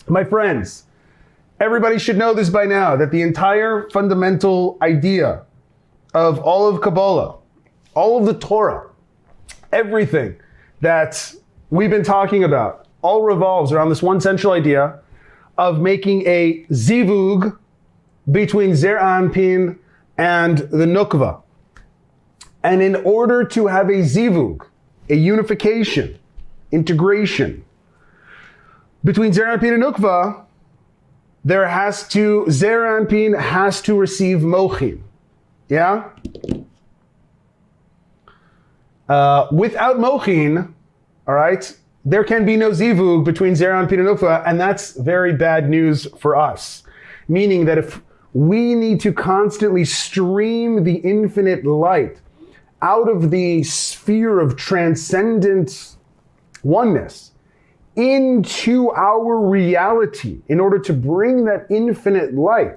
My friends, everybody should know this by now, that the entire fundamental idea of all of Kabbalah, all of the Torah, everything that we've been talking about, all revolves around this one central idea of making a zivug between Zeir Anpin and the Nukva. And in order to have a zivug, a unification, integration between Zeir Anpin and Nukva, Zeir Anpin has to receive Mochin. Yeah? Without Mochin, all right, there can be no zivug between Zeir Anpin and Nukva, and that's very bad news for us. Meaning that if we need to constantly stream the infinite light out of the sphere of transcendent oneness into our reality, in order to bring that infinite light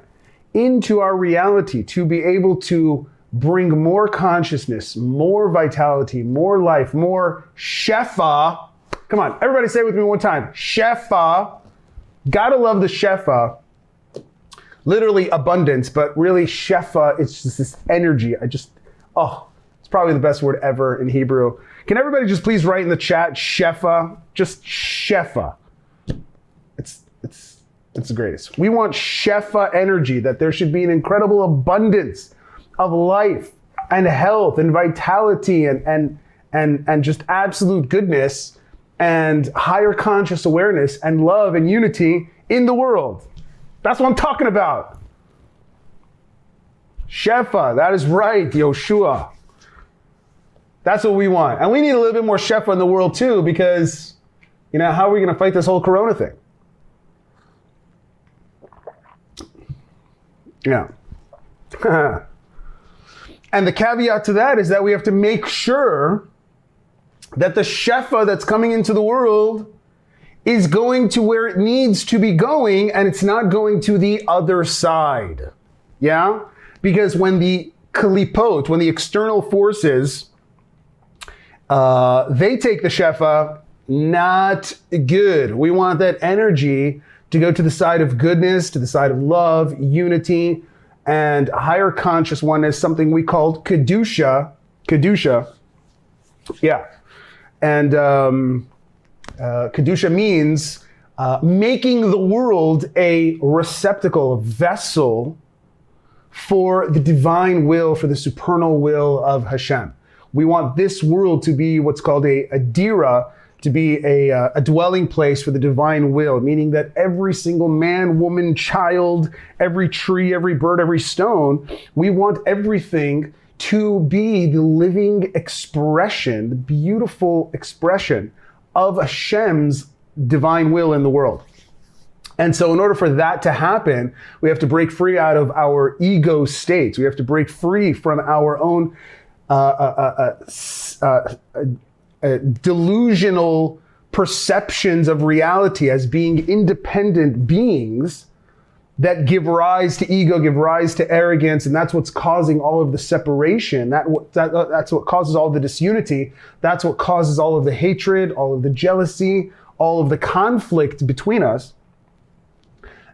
into our reality, to be able to bring more consciousness, more vitality, more life, more shefa. Come on, everybody say it with me one time. Shefa. Gotta love the shefa. Literally abundance, but really shefa, it's just this energy. It's probably the best word ever in Hebrew. Can everybody just please write in the chat, shefa? Just shefa. It's the greatest. We want shefa energy, that there should be an incredible abundance of life and health and vitality and just absolute goodness and higher conscious awareness and love and unity in the world. That's what I'm talking about. Shefa, that is right, Yoshua. That's what we want. And we need a little bit more shefa in the world too, because, how are we going to fight this whole corona thing? Yeah. And the caveat to that is that we have to make sure that the shefa that's coming into the world is going to where it needs to be going, and it's not going to the other side. Yeah? Because when the kalipot, when the external forces, they take the shefa, not good. We want that energy to go to the side of goodness, to the side of love, unity, and higher conscious oneness, something we called Kedusha. Kedusha. Yeah. And Kedusha means making the world a receptacle, a vessel for the divine will, for the supernal will of Hashem. We want this world to be what's called a dira, to be a dwelling place for the divine will, meaning that every single man, woman, child, every tree, every bird, every stone, we want everything to be the living expression, the beautiful expression of Hashem's divine will in the world. And so in order for that to happen, we have to break free out of our ego states. We have to break free from our own delusional perceptions of reality as being independent beings that give rise to ego, give rise to arrogance, and that's what's causing all of the separation. That's what causes all the disunity. That's what causes all of the hatred, all of the jealousy, all of the conflict between us.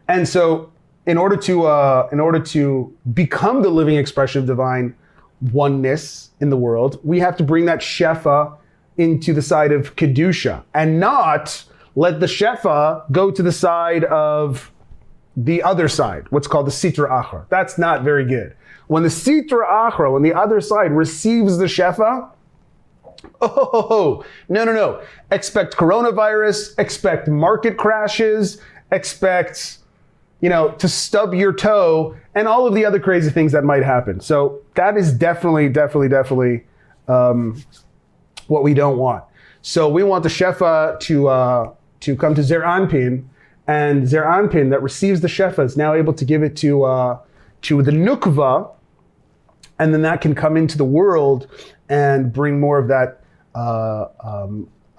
And so, in order to become the living expression of divine oneness in the world, we have to bring that shefa into the side of Kedusha, and not let the shefa go to the side of the other side, what's called the Sitra Achra. That's not very good. When the Sitra Achra, when the other side receives the shefa, no. Expect coronavirus, expect market crashes, expect, to stub your toe, and all of the other crazy things that might happen. So that is definitely what we don't want. So we want the shefa to come to Zeir Anpin, and Zeir Anpin that receives the shefa is now able to give it to the Nukva, and then that can come into the world and bring more of that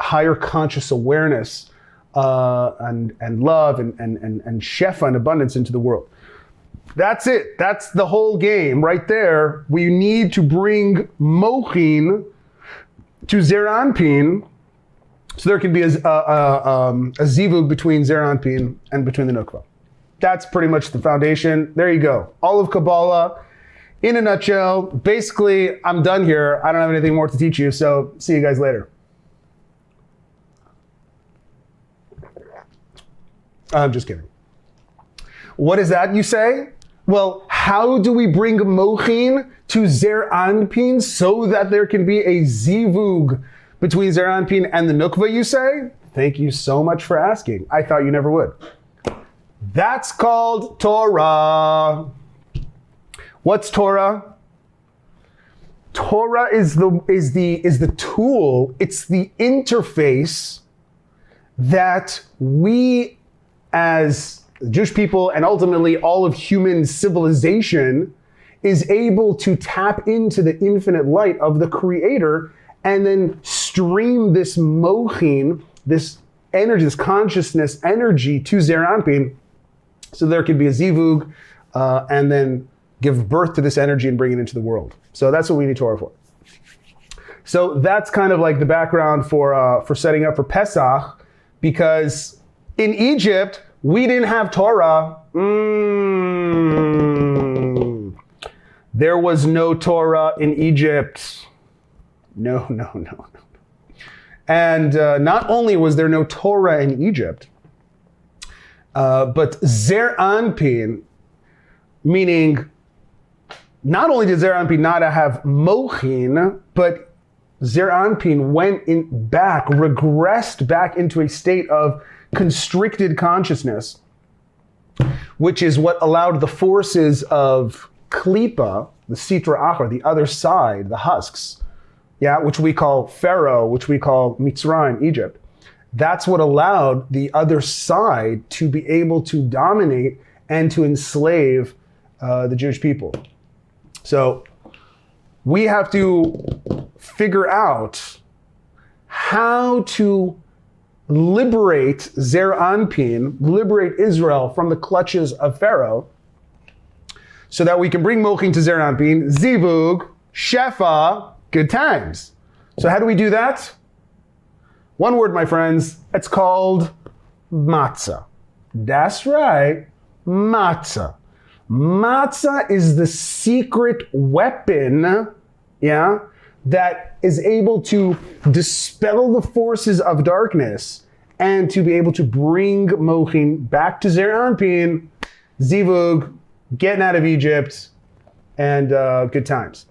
higher conscious awareness and love and shefa and abundance into the world. That's it. That's the whole game right there. We need to bring Mochin to Zeir Anpin So there can be a zivug between Zeir Anpin and between the Nukva. That's pretty much the foundation. There you go. All of Kabbalah in a nutshell. Basically, I'm done here. I don't have anything more to teach you, so see you guys later. I'm just kidding. What is that, you say? Well, how do we bring Mochin to Zeir Anpin so that there can be a zivug between Zeir Anpin and the Nukva, you say? Thank you so much for asking. I thought you never would. That's called Torah. What's Torah? Torah is the tool, it's the interface that we as Jewish people and ultimately all of human civilization is able to tap into the infinite light of the Creator and then stream this Mochin, this energy, this consciousness energy to Zeir Anpin, so there could be a zivug, and then give birth to this energy and bring it into the world. So that's what we need Torah for. So that's kind of like the background for setting up for Pesach, because in Egypt, we didn't have Torah. There was no Torah in Egypt. No. And not only was there no Torah in Egypt, but Zeir Anpin, meaning not only did Zeir Anpin not have Mochin, but Zeir Anpin regressed back into a state of constricted consciousness, which is what allowed the forces of Klipa, the Sitra Achra, the other side, the husks, which we call Pharaoh, which we call Mitzrayim, Egypt. That's what allowed the other side to be able to dominate and to enslave the Jewish people. So we have to figure out how to liberate Zeir Anpin, liberate Israel from the clutches of Pharaoh, so that we can bring Mochin to Zeir Anpin, zivug, shefa, good times. So how do we do that? One word, my friends, it's called matzah. That's right, matzah. Matzah is the secret weapon, that is able to dispel the forces of darkness and to be able to bring Mochin back to Zeir Anpin, zivug, getting out of Egypt, and good times.